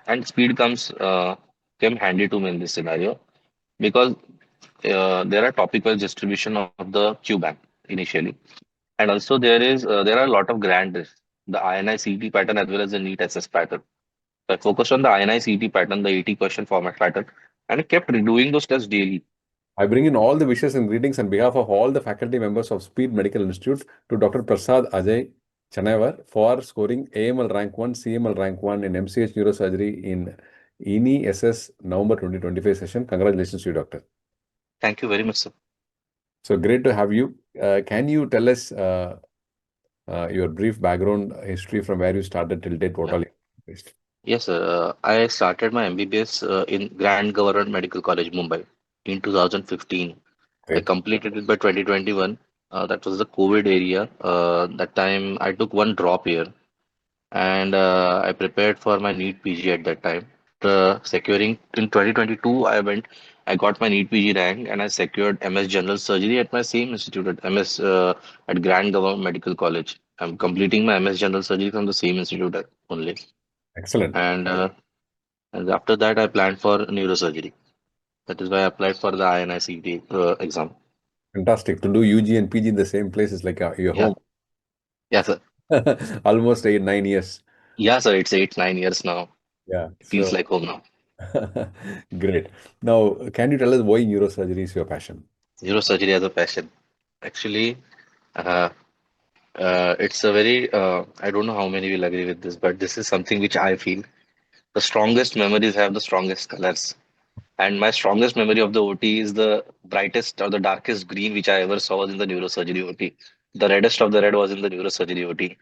and speed came handy to me in this scenario because there are topical distribution of the Q bank initially, and also there are a lot of grand lists, the INI CT pattern as well as the NEET SS pattern. So I focused on the INI CT pattern, the 80 question format pattern, and I kept redoing those tests daily. I bring in all the wishes and greetings on behalf of all the faculty members of Speed Medical Institute to Dr. Prasad Ajay Channewar for scoring AML rank 1, CML rank 1 in MCH neurosurgery in INI SS November 2025 session. Congratulations to you, doctor. Thank you very much, sir. So great to have you. Can you tell us your brief background history from where you started till date? What Yeah. all you faced? Yes, sir. I started my MBBS in Grand Government Medical College, Mumbai in 2015. I Great. completed it by 2021. That was the COVID area. That time I took one drop year and I prepared for my NEET PG at that time. After securing in 2022, I got my NEET PG rank and I secured MS General Surgery at my same institute at MS at Grand Government Medical College. I'm completing my MS General Surgery from the same institute only. Excellent. And after that, I planned for neurosurgery. That is why I applied for the INICT exam. Fantastic. To do UG and PG in the same place is like your Yeah, home. yeah, sir. Almost 8, 9 years. Yeah, sir. It's 8, 9 years now. Yeah. It feels So like home now. great. Now, can you tell us why neurosurgery is your passion? Neurosurgery as a passion. Actually, uh, it's a very, I don't know how many will agree with this, but this is something which I feel the strongest memories have the strongest colors. And my strongest memory of the OT is the brightest or the darkest green which I ever saw was in the neurosurgery OT. The reddest of the red was in the neurosurgery OT.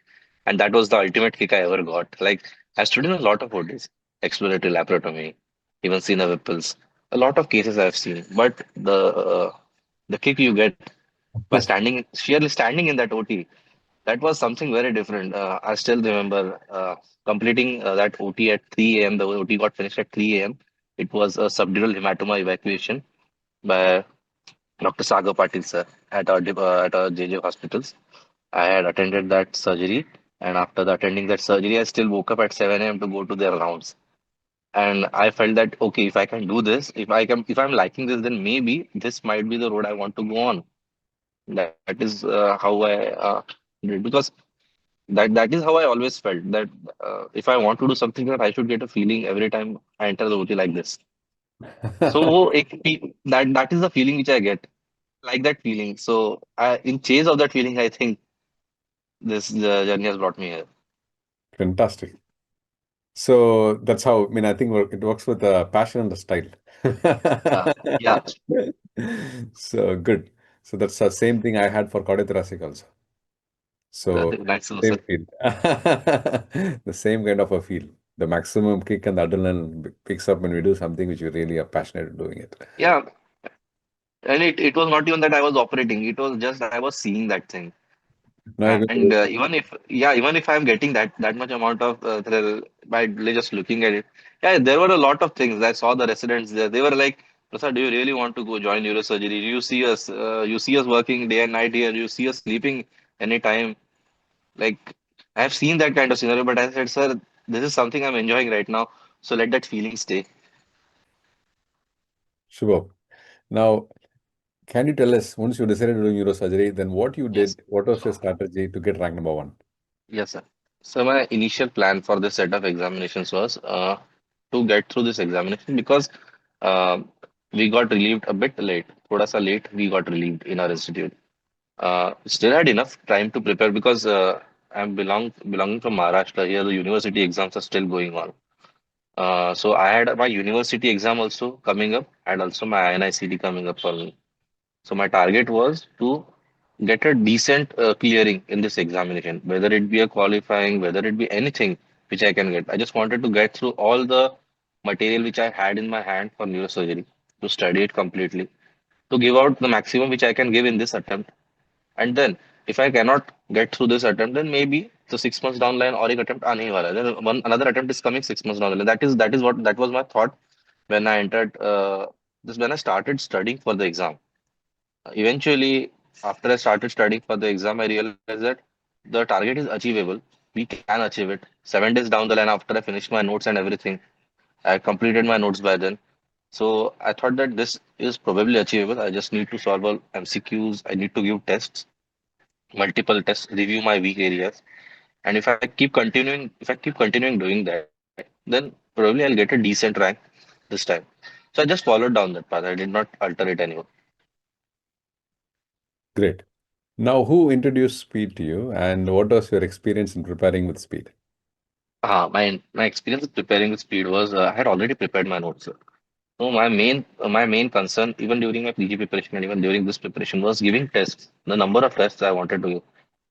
And that was the ultimate kick I ever got. Like, I studied in a lot of OTs, exploratory laparotomy, even Sina Whipples. A lot of cases I've seen. But the kick you get by sheerly standing in that OT, that was something very different. I still remember completing that OT at 3 a.m. The OT got finished at 3 a.m. It was a subdural hematoma evacuation by Dr. Sagar Patil sir at our JJ hospitals. I had attended that surgery, and after attending that surgery, I still woke up at 7 a.m. to go to their rounds. And I felt that okay, if I can do this, if I'm liking this, then maybe this might be the road I want to go on. That is how did because that is how I always felt that if I want to do something, that I should get a feeling every time I enter the OT like this. So that is the feeling which I get, like that feeling. So in chase of that feeling, I think this journey has brought me here. Fantastic. So that's how, I mean, I think it works with the passion and the style. Yeah, So good. So that's the same thing I had for cardiothoracic also. So nice to know, same sir. feel. The same kind of a feel. The maximum kick and the adrenaline picks up when we do something which you really are passionate at doing it. Yeah, and it was not even that I was operating. It was just I was seeing that thing. Now you're And going even if I'm getting that much amount of thrill by just looking at it, yeah, there were a lot of things. I saw the residents there. They were like, Prasad, do you really want to go join neurosurgery? You see us working day and night here. You see us sleeping anytime. Like, I've seen that kind of scenario, but I said, sir, this is something I'm enjoying right now. So let that feeling stay. Shubham. Now, can you tell us once you decided to do neurosurgery, then what you Yes. did, what was your strategy to get rank number one? Yes, sir. So my initial plan for this set of examinations was to get through this examination because uh, we got relieved a bit late. Thoda sa late, we got relieved in our institute. Still had enough time to prepare because belonging from Maharashtra. Here, the university exams are still going on. So I had my university exam also coming up, and also my INICD coming up for me. So my target was to get a decent clearing in this examination, whether it be a qualifying, whether it be anything which I can get. I just wanted to get through all the material which I had in my hand for neurosurgery, to study it completely, to give out the maximum which I can give in this attempt. And then if I cannot get through this attempt, then maybe the 6 months down the line or एक attempt आने ही वाला है. Then one another attempt is coming 6 months down the line. That was my thought when I entered this when I started studying for the exam. Eventually, after I started studying for the exam, I realized that the target is achievable. We can achieve it. 7 days down the line, after I finished my notes and everything, I completed my notes by then. So I thought that this is probably achievable. I just need to solve all MCQs. I need to give tests, multiple tests, review my weak areas. And if I keep continuing doing that, then probably I'll get a decent rank this time. So I just followed down that path. I did not alter it anymore. Great. Now, who introduced speed to you, and what was your experience in preparing with speed? My experience with preparing with speed was I had already prepared my notes. So my main concern, even during my PG preparation and even during this preparation, was giving tests, the number of tests I wanted to give,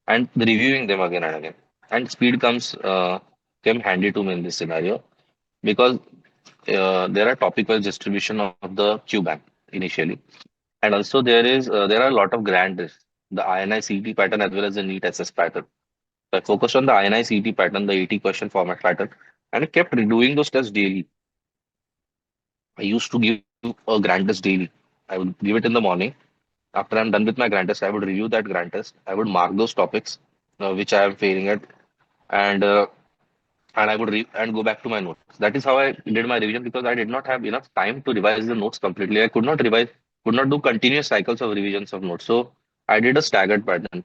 and reviewing them again and again. And speed came handy to me in this scenario because there are topic-wise distribution of the Q bank initially, and also there are a lot of grand tests, the INI CET pattern as well as the NEET SS pattern. So I focused on the INI CET pattern, the 80 question format pattern, and I kept redoing those tests daily. I used to give a grand test daily. I would give it in the morning. After I'm done with my grand test, I would review that grand test. I would mark those topics which I am failing at, and and I would go back to my notes. That is how I did my revision because I did not have enough time to revise the notes completely. I could not do continuous cycles of revisions of notes. So I did a staggered pattern.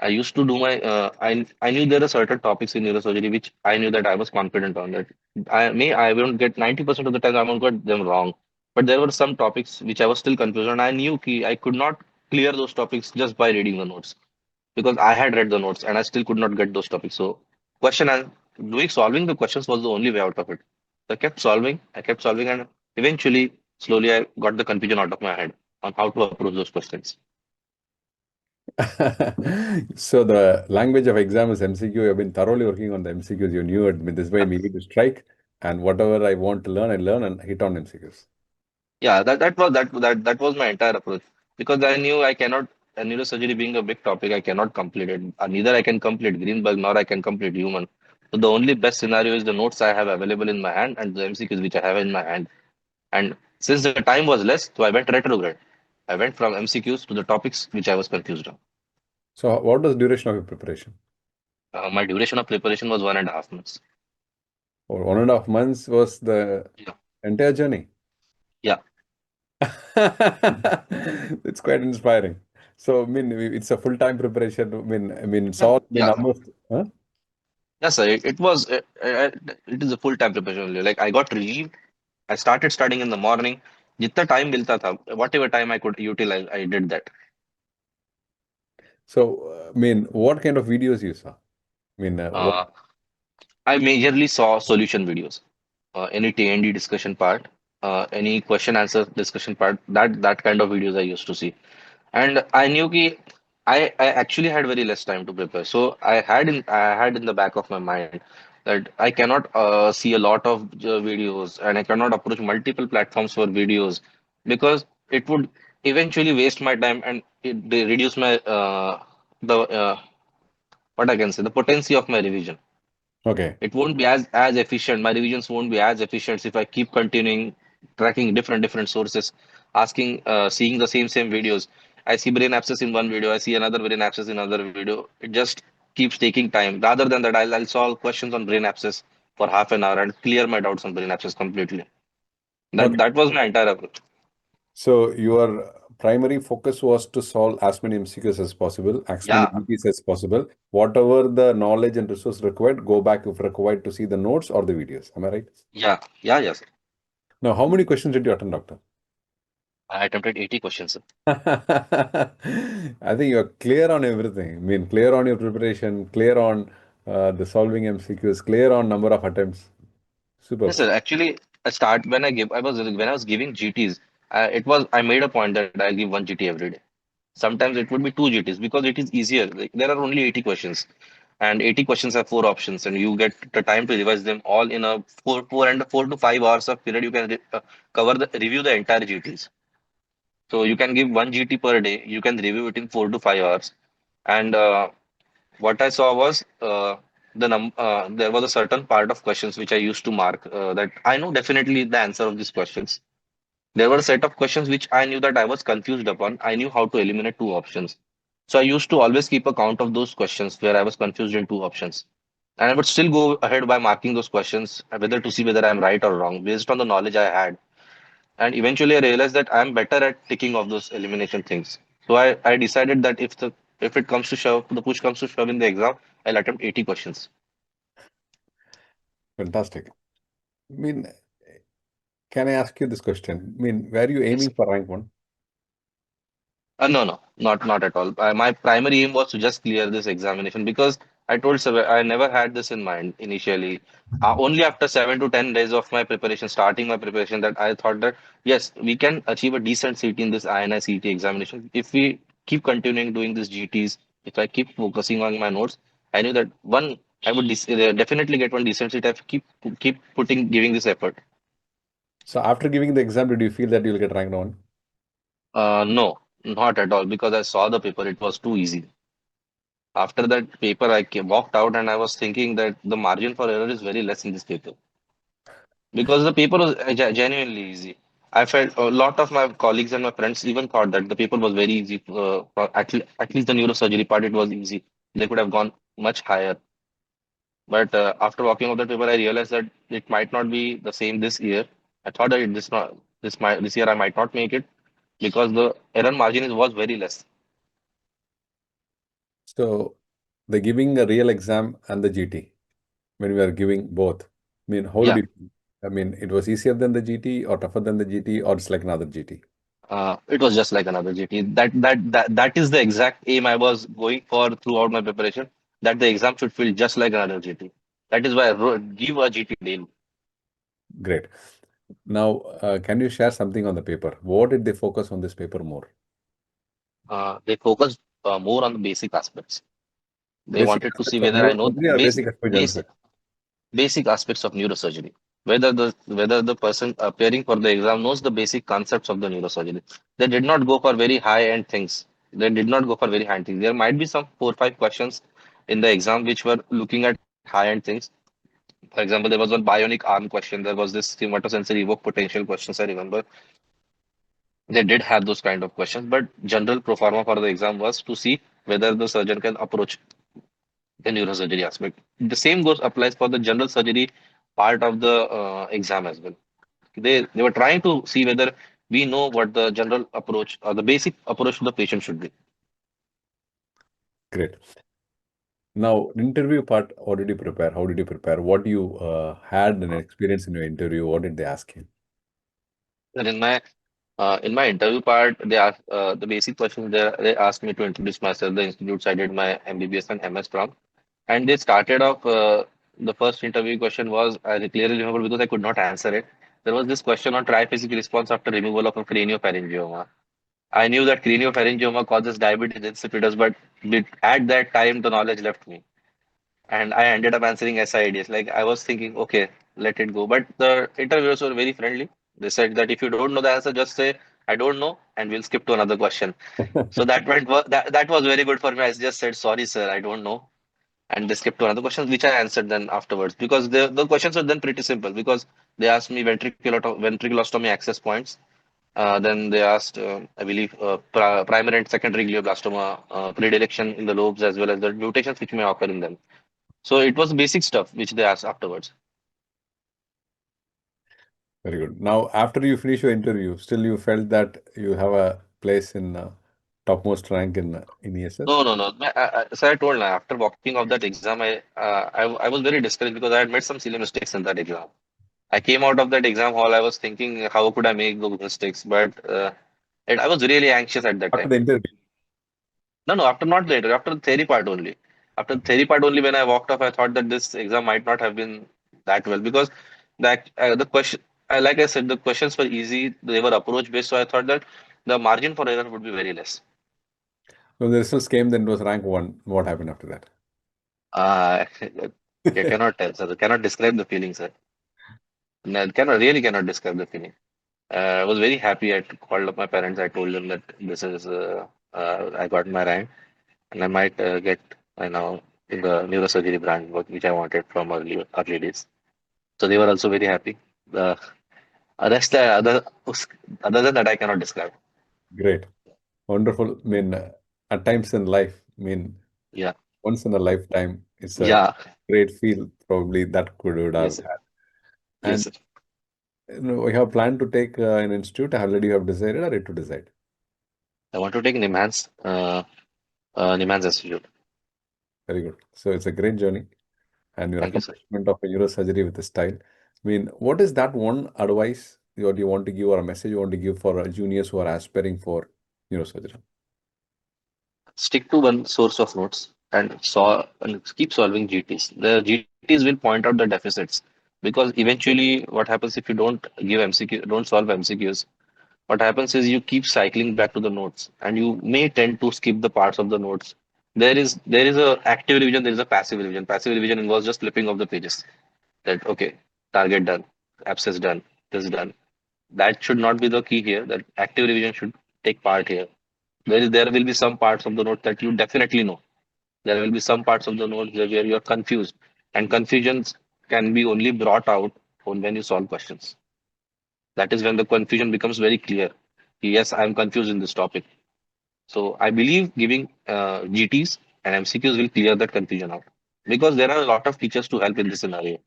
I used to do I knew there are certain topics in neurosurgery which I knew that I was confident on that. I won't get 90% of the time I won't get them wrong. But there were some topics which I was still confused on. I knew I could not clear those topics just by reading the notes because I had read the notes and I still could not get those topics. So question and doing solving the questions was the only way out of it. So I kept solving, and eventually, slowly, I got the confusion out of my head on how to approach those questions. So the language of exam is MCQ. You've been thoroughly working on the MCQs. You knew it. I mean, this way we need to strike, and whatever I want to learn, I learn and hit on MCQs. Yeah, that was my entire approach because I knew I cannot. Neurosurgery being a big topic, I cannot complete it. Neither I can complete Greenberg nor I can complete human. So the only best scenario is the notes I have available in my hand and the MCQs which I have in my hand. And since the time was less, so I went retrograde. I went from MCQs to the topics which I was confused on. So what was the duration of your preparation? My duration of preparation was 1.5 months. Or 1.5 months was the Yeah, entire journey. yeah, It's quite inspiring. So, I mean, it's a full-time preparation. I mean, it's yeah, all been yeah. almost, huh? Yes, sir. It is a full time preparation only. Like I got relieved. I started studying in the morning. जितना time मिलता था, whatever time I could utilize, I did that. So, I mean, what kind of videos you saw? I mean, what? Uh, I majorly saw solution videos, any T&D discussion part, any question answer discussion part. That kind of videos I used to see. And I knew ki I actually had very less time to prepare. So I had in the back of my mind that I cannot see a lot of videos and I cannot approach multiple platforms for videos because it would eventually waste my time and they reduce my the what I can say the potency of my revision. Okay. It won't be as efficient. My revisions won't be as efficient if I keep continuing tracking different sources, asking, seeing the same videos. I see brain abscess in one video, I see another brain abscess in another video. It just keeps taking time. Rather than that, I'll solve questions on brain abscess for half an hour and clear my doubts on brain abscess completely. Okay. That was my entire approach. So, your primary focus was to solve as many MCQs as possible, as many Yeah, GPs as possible. Whatever the knowledge and resource required, go back if required to see the notes or the videos. Am I right? yes. Now, how many questions did you attend, doctor? I attempted 80 questions. I think you're clear on everything. I mean, clear on your preparation, clear on the solving MCQs, clear on number of attempts. Yes, Superb. sir. Actually, I start when I was giving GTs. I made a point that I'll give one GT every day. Sometimes it would be two GTs because it is easier. Like, there are only 80 questions, and 80 questions have four options, and you get the time to revise them all in a 4 to 5 hours of period. You can review the entire GTs. So you can give one GT per day. You can review it in 4 to 5 hours. And what I saw was there was a certain part of questions which I used to mark that I know definitely the answer of these questions. There were a set of questions which I knew that I was confused upon. I knew how to eliminate two options. So I used to always keep a count of those questions where I was confused in two options. And I would still go ahead by marking those questions, whether to see whether I'm right or wrong, based on the knowledge I had. And eventually, I realized that I'm better at ticking off those elimination things. So I decided that if it comes to shove, the push comes to shove in the exam, I'll attempt 80 questions. Fantastic. I mean, can I ask you this question? I mean, were you Yes. aiming for rank one? No, no, not at all. My primary aim was to just clear this examination because I told Saber I never had this in mind initially. Only after 7 to 10 days of my preparation, starting my preparation, that I thought that yes, we can achieve a decent seat in this INI CET examination if we keep continuing doing these GTs. If I keep focusing on my notes, I knew that one I would definitely get one decent seat if I keep putting giving this effort. So after giving the exam, did you feel that you'll get ranked one? No, not at all because I saw the paper. It was too easy. After that paper, walked out and I was thinking that the margin for error is very less in this paper because the paper was genuinely easy. I felt a lot of my colleagues and my friends even thought that the paper was very easy. At least the neurosurgery part, it was easy. They could have gone much higher. But after walking off the paper, I realized that it might not be the same this year. I thought that this year I might not make it because the error margin was very less. So the giving a real exam and the GT, when we are giving both, I mean, how did Yeah. it? I mean, it was easier than the GT or tougher than the GT or it's like another GT? It was just like another GT. That is the exact aim I was going for throughout my preparation. That the exam should feel just like another GT. That is why give a GT daily. Great. Now, can you share something on the paper? What did they focus on this paper more? They focused more on the basic aspects. They Basic wanted to see aspects of whether I know neurosurgery or basic aspects of general basic surgery? basic aspects of neurosurgery. Whether the person appearing for the exam knows the basic concepts of the neurosurgery. They did not go for very high end things. They did not go for very high end things. There might be some 4 or 5 questions in the exam which were looking at high end things. For example, there was one bionic arm question. There was this somatosensory evoke potential questions. I remember they did have those kind of questions, but general pro forma for the exam was to see whether the surgeon can approach the neurosurgery aspect. The same goes applies for the general surgery part of the exam as well. They were trying to see whether we know what the general approach or the basic approach to the patient should be. Great. Now, interview part, what did you prepare? How did you prepare? What you had an experience in your interview? What did they ask you? And in my interview part, they asked the basic questions. They asked me to introduce myself, the institutes I did my MBBS and MS from, and they started off. The first interview question was I clearly remember because I could not answer it. There was this question on triphasic response after removal of a craniopharyngioma. I knew that craniopharyngioma causes diabetes insipidus, but at that time the knowledge left me, and I ended up answering SIDs. Like I was thinking, okay, let it go. But the interviewers were very friendly. They said that if you don't know the answer, just say I don't know, and we'll skip to another question. So that was very good for me. I just said sorry, sir, I don't know, and they skipped to another question, which I answered then afterwards because the questions were then pretty simple because they asked me ventriculostomy access points. Then they asked, I believe, primary and secondary glioblastoma predilection in the lobes as well as the mutations which may occur in them. So it was basic stuff which they asked afterwards. Very good. Now, after you finish your interview, still you felt that you have a place in topmost rank in ESS? No, no, no. So I told now, after walking off that exam, I was very discouraged because I had made some silly mistakes in that exam. I came out of that exam hall. I was thinking, how could I make those mistakes? But I was really anxious at that After time. the interview. No, no, after not later, after the theory part only. After the theory part only, when I walked off, I thought that this exam might not have been that well because the question, like I said, the questions were easy. They were approach based, so I thought that the margin for error would be very less. When the results came, then it was rank one. What happened after that? Uh, I cannot tell, sir. Cannot describe the feeling, sir. No, cannot describe the feeling. I was very happy. I called up my parents. I told them that this is I got my rank and I might get now in the neurosurgery brand which I wanted from early days. So they were also very happy. The rest other than that I cannot describe. Great. Wonderful. I mean, at times in life, I mean, Yeah. once in a lifetime. It's a Yeah. great feel probably that could would have Yes, sir. had. Yes, And sir. we have planned to take an institute. Already you have decided or yet to decide? I want to take Nimans Institute. Very good. So it's a great journey and your Thank you, sir. accomplishment of a neurosurgery with a style. I mean, what is that one advice what you want to give or a message you want to give for juniors who are aspiring for neurosurgery? Stick to one source of notes and keep solving GTs. The GTs will point out the deficits because eventually what happens if you don't give MCQ, don't solve MCQs, what happens is you keep cycling back to the notes and you may tend to skip the parts of the notes. There is a active revision, there is a passive revision. Passive revision involves just flipping of the pages. That okay, target done, abscess done, this done. That should not be the key here. That active revision should take part here. There will be some parts of the note that you definitely know. There will be some parts of the note where you're confused, and confusions can be only brought out when you solve questions. That is when the confusion becomes very clear. Yes, I'm confused in this topic. So I believe giving GTs and MCQs will clear that confusion out because there are a lot of teachers to help in this scenario.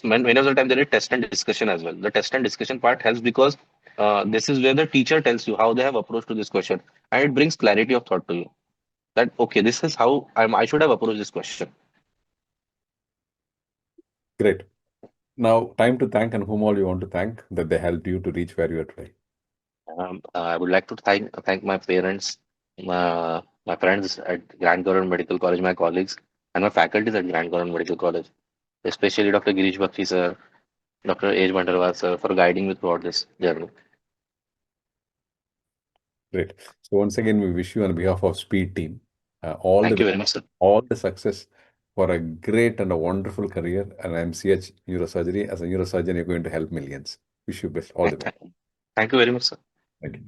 Many of the time there is test and discussion as well. The test and discussion part helps because this is where the teacher tells you how they have approached to this question, and it brings clarity of thought to you. That okay, this is how I should have approached this question. Great. Now, time to thank and whom all you want to thank that they helped you to reach where you are today. I would like to thank my parents, my friends at Grand Government Medical College, my colleagues, and my faculties at Grand Government Medical College, especially Dr. Girish Bakshi sir, Dr. Aj Mandarwar sir, for guiding me throughout this journey. Great. So once again, we wish you on behalf of Speed team all the Thank you best, very much, sir. all the success for a great and a wonderful career and MCH neurosurgery. As a neurosurgeon, you're going to help millions. Wish you best all the best. Thank you very much, sir. Thank you.